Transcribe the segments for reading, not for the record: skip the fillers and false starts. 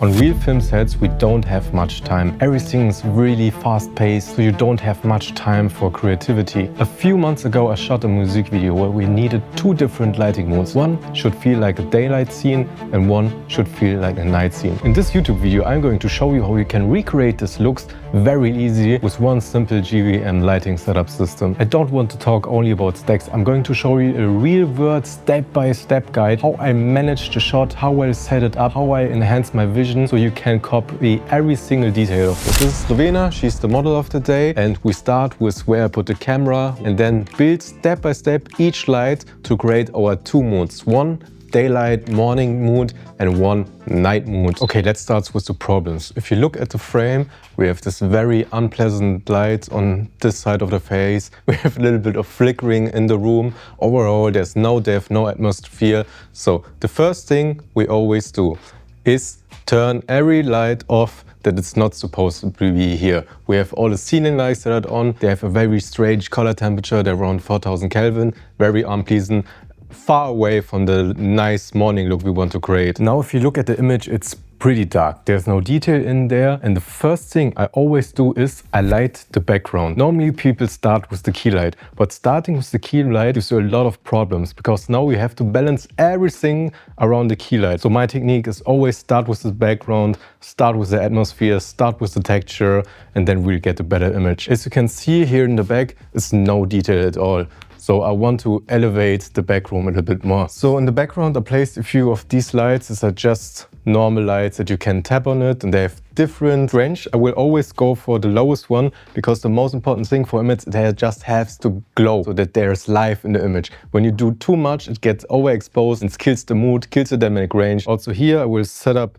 On real film sets, we don't have much time. Everything is really fast-paced, so you don't have much time for creativity. A few months ago, I shot a music video where we needed two different lighting modes. One should feel like a daylight scene and one should feel like a night scene. In this YouTube video, I'm going to show you how you can recreate these looks very easy with one simple GVM lighting setup system. I don't want to talk only about stacks. I'm going to show you a real-world step-by-step guide, how I managed the shot, how I set it up, how I enhance my vision, so you can copy every single detail of this. This is Slovena, she's the model of the day, and we start with where I put the camera and then build step by step each light to create our two modes. One daylight morning mood and one night mood. Okay, let's start with the problems. If you look at the frame, we have this very unpleasant light on this side of the face. We have a little bit of flickering in the room. Overall, there's no depth, no atmosphere. So the first thing we always do is turn every light off that it's not supposed to be here. We have all the ceiling lights that are on. They have a very strange color temperature. They're around 4000 Kelvin, very unpleasant, far away from the nice morning look we want to create. Now, if you look at the image, it's pretty dark. There's no detail in there. And the first thing I always do is I light the background. Normally people start with the key light, but starting with the key light gives you a lot of problems because now we have to balance everything around the key light. So my technique is always start with the background, start with the atmosphere, start with the texture, and then we'll get a better image. As you can see here in the back, it's no detail at all. So I want to elevate the back room a little bit more. So in the background, I placed a few of these lights. These are just normal lights that you can tap on it, and they have different range. I will always go for the lowest one because the most important thing for image, it just has to glow so that there's life in the image. When you do too much, it gets overexposed and kills the mood, kills the dynamic range. Also here, I will set up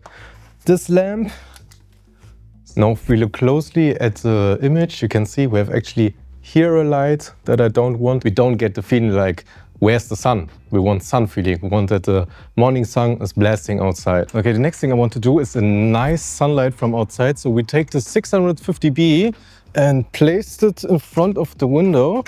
this lamp. Now if we look closely at the image, you can see we have actually here a light that I don't want. We don't get the feeling like, where's the sun? We want sun feeling. We want that the morning sun is blasting outside. Okay, the next thing I want to do is a nice sunlight from outside. So we take the 650B and place it in front of the window,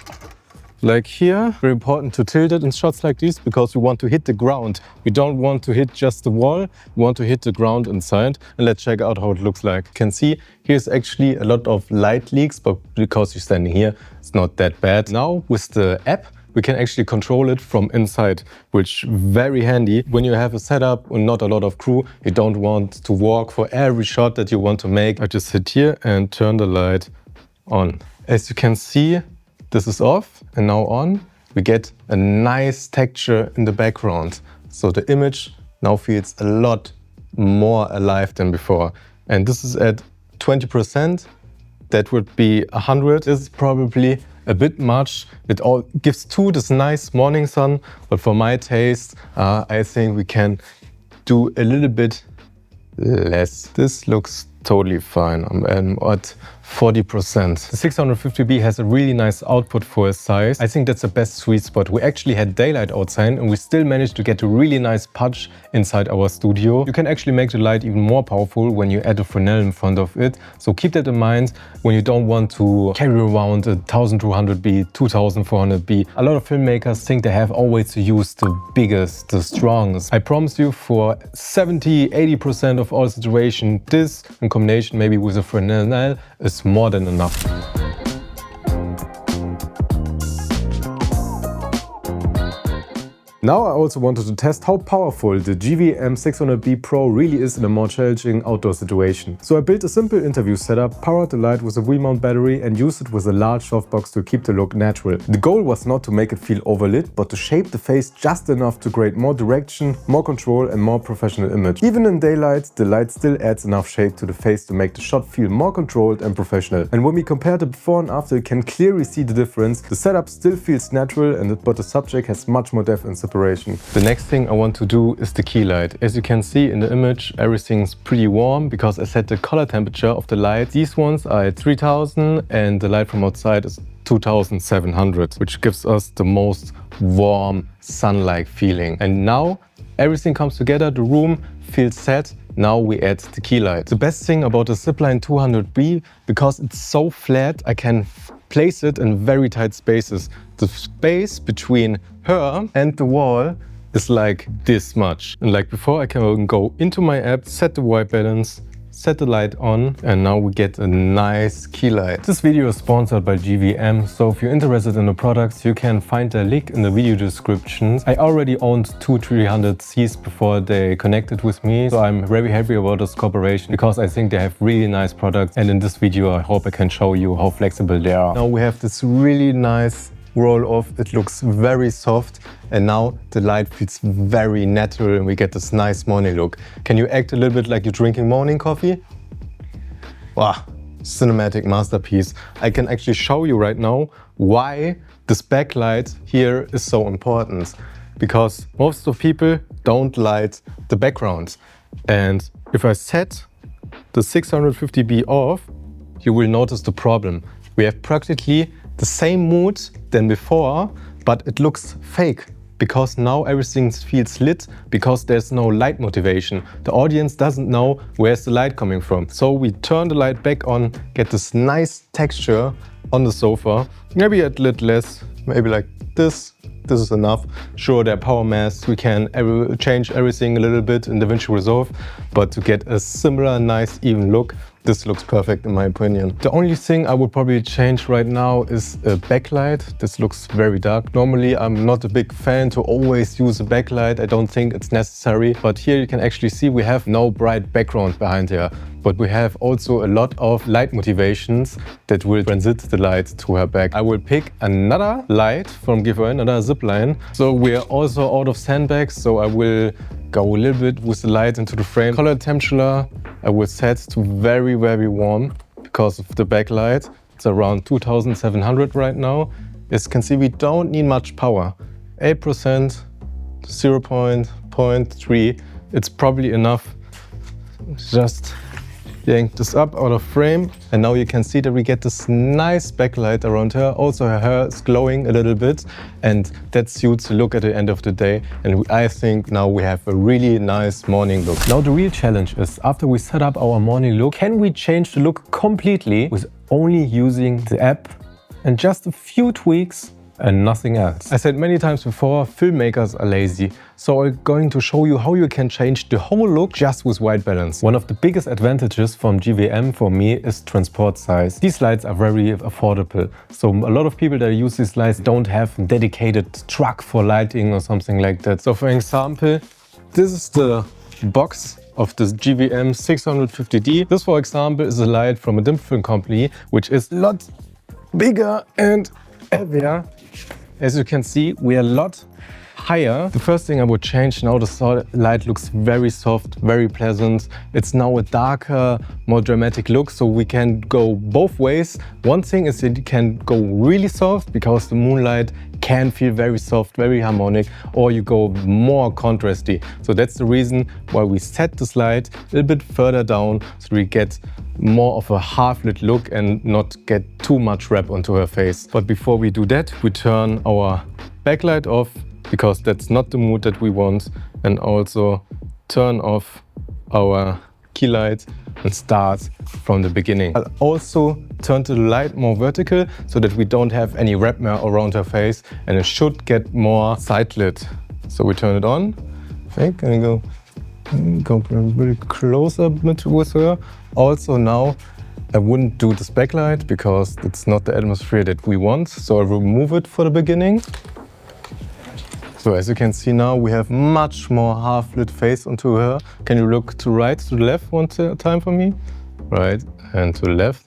like here. Very important to tilt it in shots like this because we want to hit the ground. We don't want to hit just the wall. We want to hit the ground inside. And let's check out how it looks like. You can see here's actually a lot of light leaks, but because you're standing here, it's not that bad. Now with the app, we can actually control it from inside, which is very handy. When you have a setup and not a lot of crew, you don't want to walk for every shot that you want to make. I just hit here and turn the light on. As you can see, this is off and now on. We get a nice texture in the background. So the image now feels a lot more alive than before. And this is at 20%. That would be 100. This is probably a bit much. It all gives too this nice morning sun, but for my taste, I think we can do a little bit less. This looks totally fine. I'm at 40%. The 650B has a really nice output for its size. I think that's the best sweet spot. We actually had daylight outside and we still managed to get a really nice punch inside our studio. You can actually make the light even more powerful when you add a Fresnel in front of it. So keep that in mind when you don't want to carry around a 1200B, 2400B. A lot of filmmakers think they have always to use the biggest, the strongest. I promise you for 70–80% of all situations, this in combination maybe with a Fresnel is more than enough. Now I also wanted to test how powerful the GVM 600B Pro really is in a more challenging outdoor situation. So I built a simple interview setup, powered the light with a wheel-mount battery and used it with a large softbox to keep the look natural. The goal was not to make it feel overlit, but to shape the face just enough to create more direction, more control and more professional image. Even in daylight, the light still adds enough shape to the face to make the shot feel more controlled and professional. And when we compare the before and after, you can clearly see the difference. The setup still feels natural, but the subject has much more depth and separation. The next thing I want to do is the key light. As you can see in the image, everything's pretty warm because I set the color temperature of the light. These ones are at 3000 and the light from outside is 2700, which gives us the most warm sun-like feeling. And now everything comes together, the room feels set. Now we add the key light. The best thing about the Zipline 200B, because it's so flat, I can place it in very tight spaces. The space between her and the wall is like this much. And like before, I can go into my app, set the white balance, set the light on, and now we get a nice key light. This video is sponsored by GVM, so if you're interested in the products, you can find the link in the video descriptions. I already owned two 300Cs before they connected with me, so I'm very happy about this cooperation because I think they have really nice products, and in this video I hope I can show you how flexible they are. Now we have this really nice roll off. It looks very soft, and now the light feels very natural and we get this nice morning look. Can you act a little bit like you're drinking morning coffee? Wow, cinematic masterpiece. I can actually show you right now why this backlight here is so important. Because most of people don't light the background. And if I set the 650B off, you will notice the problem. We have practically the same mood than before, but it looks fake because now everything feels lit because there's no light motivation. The audience doesn't know where's the light coming from. So we turn the light back on, get this nice texture on the sofa, maybe a little less, maybe like this. This is enough. Sure, there are power masks, we can change everything a little bit in DaVinci Resolve, but to get a similar, nice, even look, this looks perfect in my opinion. The only thing I would probably change right now is a backlight. This looks very dark. Normally, I'm not a big fan to always use a backlight. I don't think it's necessary, but here you can actually see we have no bright background behind here. But we have also a lot of light motivations that will transit the light to her back. I will pick another light from GVM, another zip line. So we're also out of sandbags, so I will go a little bit with the light into the frame. Color temperature I will set to very, very warm because of the backlight. It's around 2700 right now. As you can see, we don't need much power. 8%, 0.3. It's probably enough. Just yank this up out of frame, and now you can see that we get this nice backlight around her. Also her hair is glowing a little bit, and that suits the look at the end of the day. And I think now we have a really nice morning look. Now the real challenge is, after we set up our morning look, can we change the look completely with only using the app and just a few tweaks and nothing else? I said many times before, filmmakers are lazy. So I'm going to show you how you can change the whole look just with white balance. One of the biggest advantages from GVM for me is transport size. These lights are very affordable. So a lot of people that use these lights don't have a dedicated truck for lighting or something like that. So for example, this is the box of this GVM 650D. This, for example, is a light from a different company, which is a lot bigger and heavier. As you can see, we are a lot higher. The first thing I would change now, the light looks very soft, very pleasant. It's now a darker, more dramatic look, so we can go both ways. One thing is that you can go really soft because the moonlight can feel very soft, very harmonic, or you go more contrasty. So that's the reason why we set this light a little bit further down so we get more of a half-lit look and not get too much wrap onto her face. But before we do that, we turn our backlight off because that's not the mood that we want, and also turn off our key light and start from the beginning. I'll also turn the light more vertical so that we don't have any wrap around her face, and it should get more side lit. So we turn it on, I think, and go really closer with her. Also now, I wouldn't do this backlight because it's not the atmosphere that we want, so I'll remove it for the beginning. So as you can see now, we have much more half-lit face onto her. Can you look to right, to the left one time for me? Right, and to the left.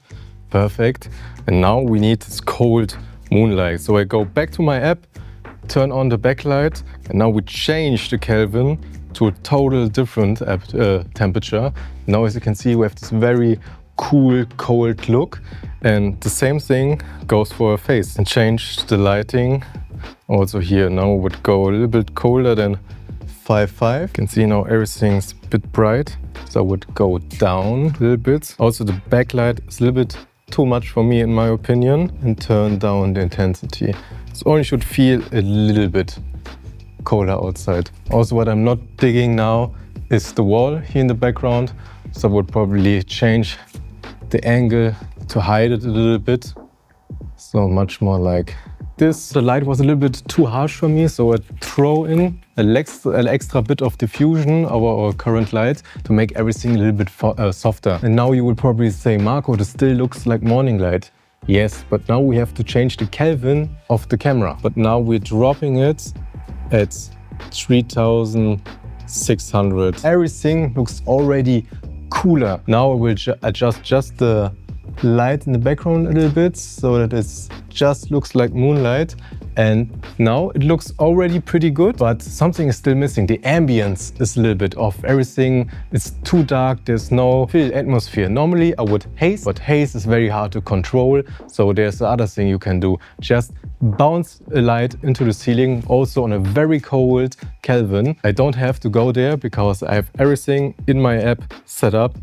Perfect. And now we need this cold moonlight. So I go back to my app, turn on the backlight, and now we change the Kelvin to a total different temperature. Now as you can see, we have this very cool, cold look. And the same thing goes for her face. And change the lighting. Also here now would go a little bit colder than 5.5. You can see now everything's a bit bright. So I would go down a little bit. Also the backlight is a little bit too much for me in my opinion, and turn down the intensity. It only should feel a little bit colder outside. Also what I'm not digging now is the wall here in the background. So I would probably change the angle to hide it a little bit. So much more like this. The light was a little bit too harsh for me, so I throw in an extra bit of diffusion over our current light to make everything a little bit softer. And now you will probably say, Marco, this still looks like morning light. Yes, but now we have to change the Kelvin of the camera. But now we're dropping it at 3600. Everything looks already cooler. Now I will adjust just the light in the background a little bit so that it just looks like moonlight. And now it looks already pretty good, but something is still missing. The ambience is a little bit off. Everything is too dark. There's no fill atmosphere. Normally I would haze, but haze is very hard to control. So there's the other thing you can do. Just bounce a light into the ceiling, also on a very cold Kelvin. I don't have to go there because I have everything in my app set up.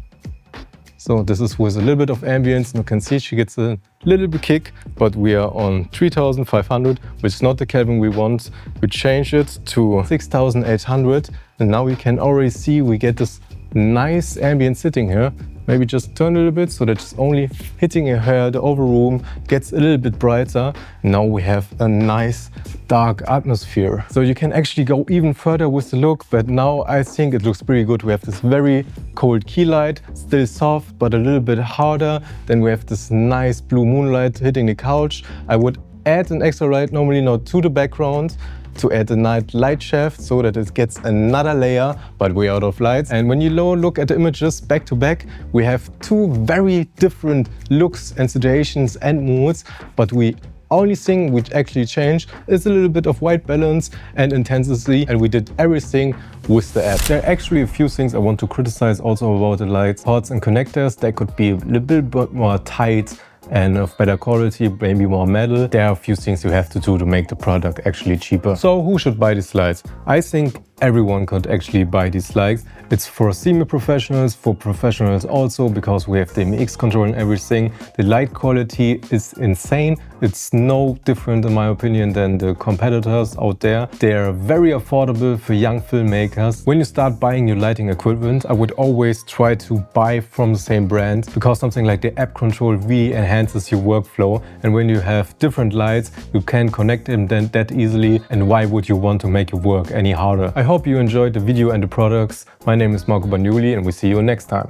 So this is with a little bit of ambience. You can see she gets a little bit kick, but we are on 3500, which is not the Kelvin we want. We change it to 6800, and now we can already see we get this nice ambient sitting here. Maybe just turn a little bit so that it's only hitting your hair. The overall room gets a little bit brighter. Now we have a nice dark atmosphere. So you can actually go even further with the look, but now I think it looks pretty good. We have this very cold key light, still soft, but a little bit harder. Then we have this nice blue moonlight hitting the couch. I would add an extra light normally now to the background to add a night light shaft so that it gets another layer, but we're out of lights. And when you look at the images back to back, we have two very different looks and situations and moods, but we only thing which actually changed is a little bit of white balance and intensity, and we did everything with the app. There are actually a few things I want to criticize also about the lights. Ports and connectors, they could be a little bit more tight and of better quality, maybe more metal. There are a few things you have to do to make the product actually cheaper. So who should buy these lights? I think everyone could actually buy these lights. It's for semi-professionals, for professionals also, because we have the MX control and everything. The light quality is insane. It's no different in my opinion than the competitors out there. They are very affordable for young filmmakers. When you start buying your lighting equipment, I would always try to buy from the same brand, because something like the app control really enhances your workflow. And when you have different lights, you can connect them that easily. And why would you want to make your work any harder? I hope you enjoyed the video and the products. My name is Marco Bagnoli, and we see you next time.